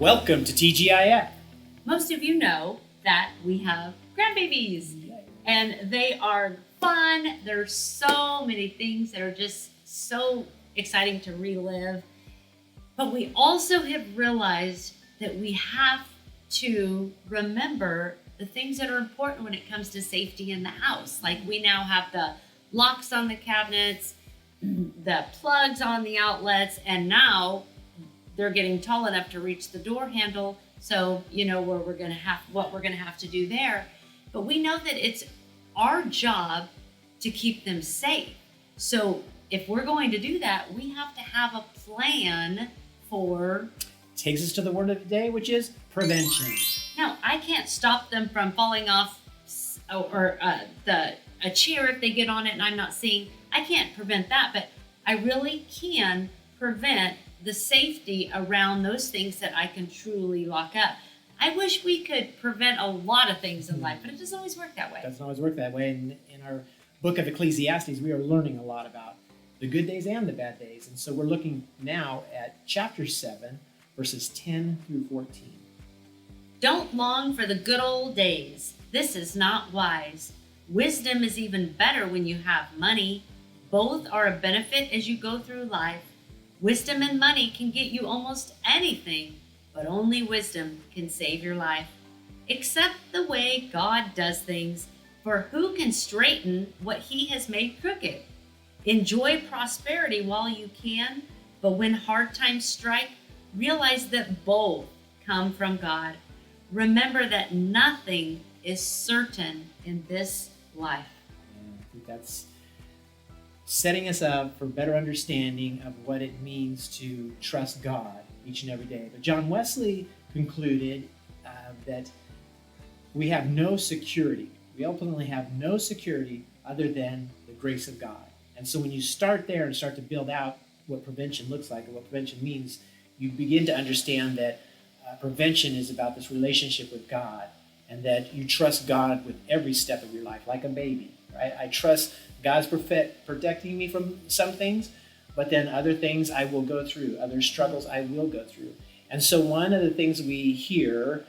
Welcome to TGIF. Most of you know that we have grandbabies, and they are fun. There's so many things that are just so exciting to relive. But we also have realized that we have to remember the things that are important when it comes to safety in the house. Like we now have the locks on the cabinets, the plugs on the outlets, and now they're getting tall enough to reach the door handle. So you know what we're gonna have to do there. But we know that it's our job to keep them safe. So if we're going to do that, we have to have a plan for. Takes us to the word of the day, which is prevention. Now, I can't stop them from falling off or a chair if they get on it and I'm not seeing. I can't prevent that, but I really can prevent the safety around those things that I can truly lock up. I wish we could prevent a lot of things in life, but it doesn't always work that way. It doesn't always work that way. In our book of Ecclesiastes, we are learning a lot about the good days and the bad days. And so we're looking now at chapter 7, verses 10 through 14. Don't long for the good old days. This is not wise. Wisdom is even better when you have money. Both are a benefit as you go through life. Wisdom and money can get you almost anything, but only wisdom can save your life. Accept the way God does things, for who can straighten what he has made crooked? Enjoy prosperity while you can, but when hard times strike, realize that both come from God. Remember that nothing is certain in this life. And I think that's setting us up for better understanding of what it means to trust God each and every day. But John Wesley concluded that we have no security. We ultimately have no security other than the grace of God. And so when you start there and start to build out what prevention looks like and what prevention means, you begin to understand that prevention is about this relationship with God, and that you trust God with every step of your life, like a baby, right? I trust God's protecting me from some things, but then other things I will go through, other struggles I will go through. And so one of the things we hear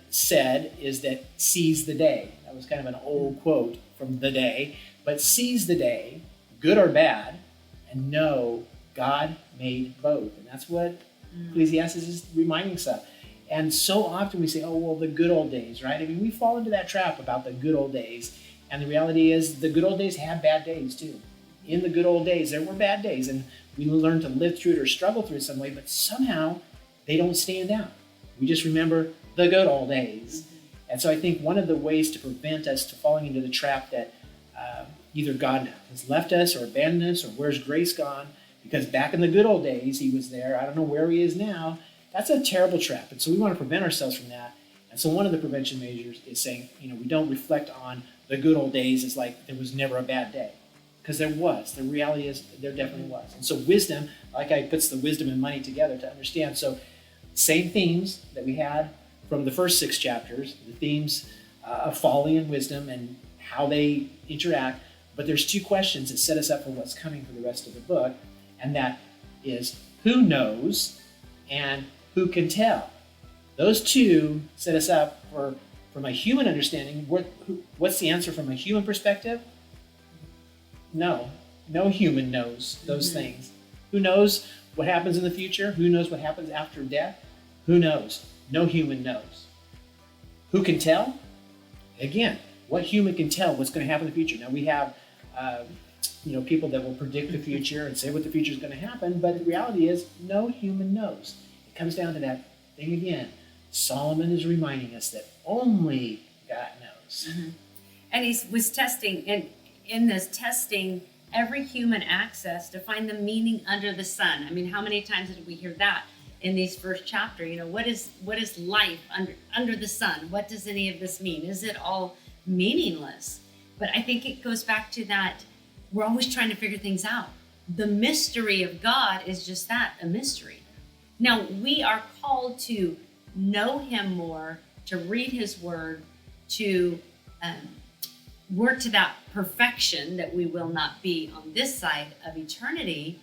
said is that seize the day. That was kind of an old quote from the day, but seize the day, good or bad, and know God made both. And that's what Ecclesiastes is reminding us of. And so often we say, oh, well, the good old days, right? I mean, we fall into that trap about the good old days. And the reality is the good old days have bad days too. In the good old days, there were bad days, and we learn to live through it or struggle through it some way, but somehow they don't stand out. We just remember the good old days. And so I think one of the ways to prevent us to falling into the trap that either God has left us or abandoned us, or where's grace gone? Because back in the good old days, he was there. I don't know where he is now. That's a terrible trap. And so we want to prevent ourselves from that. And so one of the prevention measures is saying, we don't reflect on the good old days as like there was never a bad day. Because there was. The reality is there definitely was. And so wisdom, like I puts the wisdom and money together to understand. So same themes that we had from the first 6 chapters, the themes of folly and wisdom and how they interact. But there's 2 questions that set us up for what's coming for the rest of the book. And that is, who knows and who can tell? Those 2 set us up for, from a human understanding. What's the answer from a human perspective? No human knows those things. Who knows what happens in the future? Who knows what happens after death? Who knows? No human knows. Who can tell? Again, what human can tell what's going to happen in the future? Now we have people that will predict the future and say what the future is going to happen, but the reality is no human knows. It comes down to that thing again. Solomon is reminding us that only God knows. Mm-hmm. And he was testing, in this testing, every human access to find the meaning under the sun. I mean, how many times did we hear that in these first chapter? What is life under the sun? What does any of this mean? Is it all meaningless? But I think it goes back to that. We're always trying to figure things out. The mystery of God is just that, a mystery. Now, we are called to know him more, to read his word, to work to that perfection that we will not be on this side of eternity.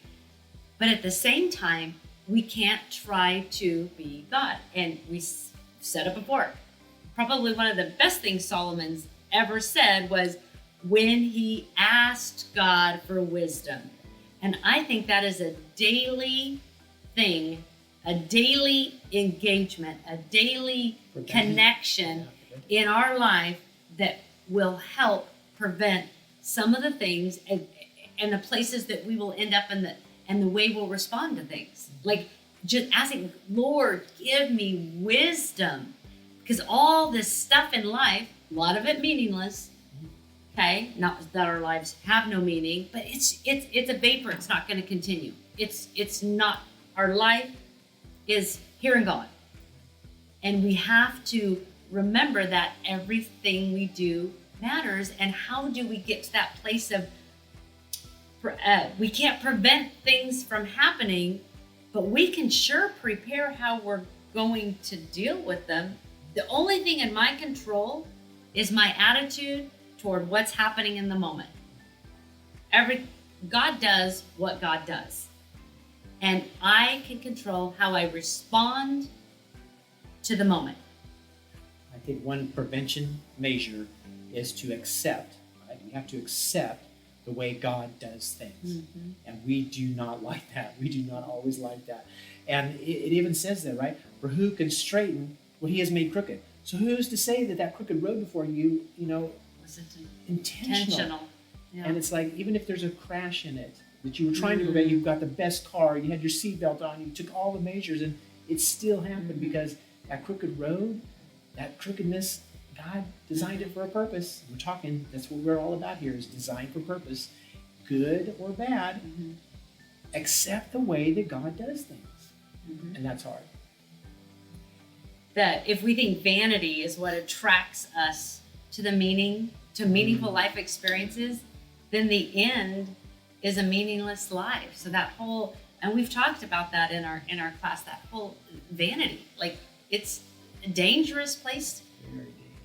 But at the same time, we can't try to be God. And we said it before. Probably one of the best things Solomon's ever said was when he asked God for wisdom. And I think that is a daily thing, a daily engagement, a daily connection in our life that will help prevent some of the things and the places that we will end up in and the way we'll respond to things. Like just asking, Lord, give me wisdom. Because all this stuff in life, a lot of it meaningless, okay? Not that our lives have no meaning, but it's a vapor. It's not going to continue. It's not. Our life is here and gone. And we have to remember that everything we do matters. And how do we get to that place of, we can't prevent things from happening, but we can sure prepare how we're going to deal with them. The only thing in my control is my attitude toward what's happening in the moment. God does what God does. And I can control how I respond to the moment. I think one prevention measure is to accept, right? We have to accept the way God does things. Mm-hmm. And we do not like that. We do not always like that. And it even says that, right? For who can straighten what he has made crooked? So who's to say that crooked road before you, wasn't intentional? Yeah. And it's like, even if there's a crash in it that you were trying to prevent, you've got the best car, you had your seatbelt on, you took all the measures, and it still happened because that crooked road, that crookedness, God designed it for a purpose. We're talking, that's what we're all about here, is designed for purpose, good or bad. Accept the way that God does things. And that's hard. That if we think vanity is what attracts us to meaningful life experiences, then the end is a meaningless life. So that whole, and we've talked about that in our class, that whole vanity, like it's a dangerous place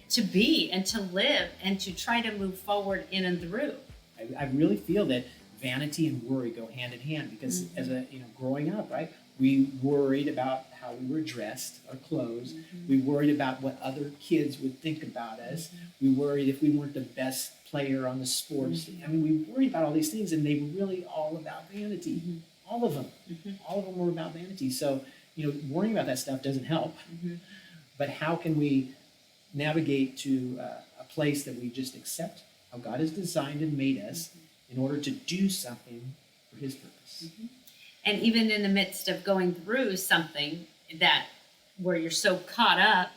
to be and to live and to try to move forward in and through. I really feel that vanity and worry go hand in hand because as growing up, right, we worried about how we were dressed, our clothes. We worried about what other kids would think about us. We worried if we weren't the best player on the sports. I mean, we worried about all these things, and they were really all about vanity. All of them. All of them were about vanity. So, worrying about that stuff doesn't help. But how can we navigate to a place that we just accept how God has designed and made us in order to do something for his purpose? And even in the midst of going through something where you're so caught up,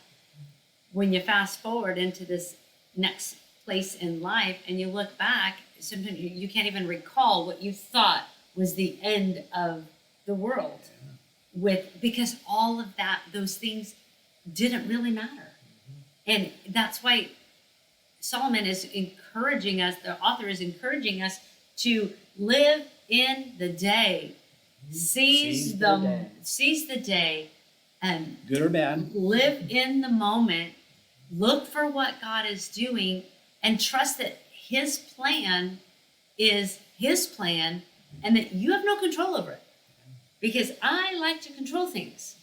when you fast forward into this next place in life and you look back, sometimes you can't even recall what you thought was the end of the world because all of those things didn't really matter. And that's why Solomon is encouraging us, the author is encouraging us to live in the day. Seize the day and good or bad, live in the moment, look for what God is doing, and trust that his plan is his plan and that you have no control over it. Because I like to control things,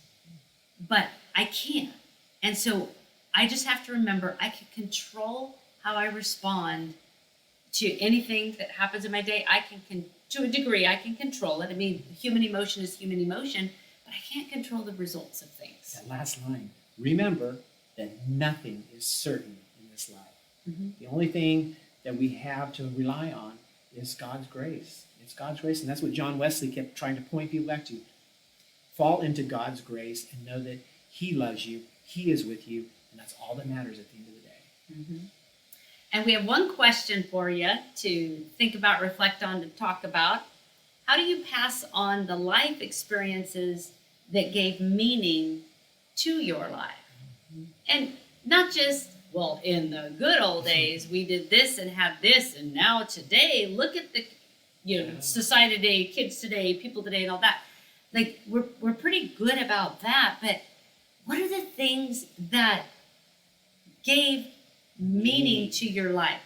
but I can't. And so I just have to remember I can control how I respond to anything that happens in my day. To a degree, I can control it. I mean, human emotion is human emotion, but I can't control the results of things. That last line, remember that nothing is certain in this life. The only thing that we have to rely on is God's grace. It's God's grace, and that's what John Wesley kept trying to point people back to. Fall into God's grace and know that he loves you, he is with you, and that's all that matters at the end of the day. And we have one question for you to think about, reflect on, to talk about. How do you pass on the life experiences that gave meaning to your life? And not just, well, in the good old days, we did this and had this, and now today, look at the, society today, kids today, people today, and all that. Like, we're pretty good about that, but what are the things that gave meaning to your life?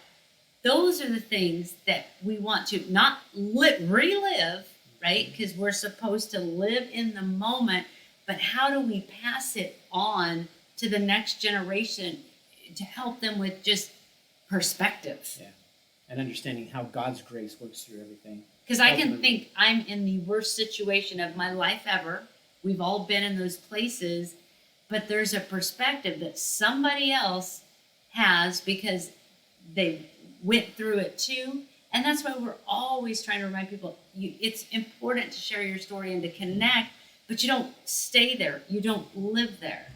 Those are the things that we want to not relive, right? Because we're supposed to live in the moment, but how do we pass it on to the next generation to help them with just perspective? Yeah. And understanding how God's grace works through everything. Because I can think I'm in the worst situation of my life ever. We've all been in those places, but there's a perspective that somebody else has because they went through it too. And that's why we're always trying to remind people, it's important to share your story and to connect, but you don't stay there. You don't live there.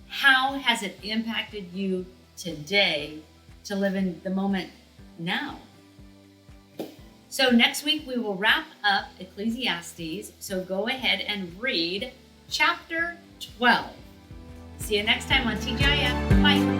How has it impacted you today to live in the moment now? So next week we will wrap up Ecclesiastes. So go ahead and read chapter 12. See you next time on TGIF. Bye.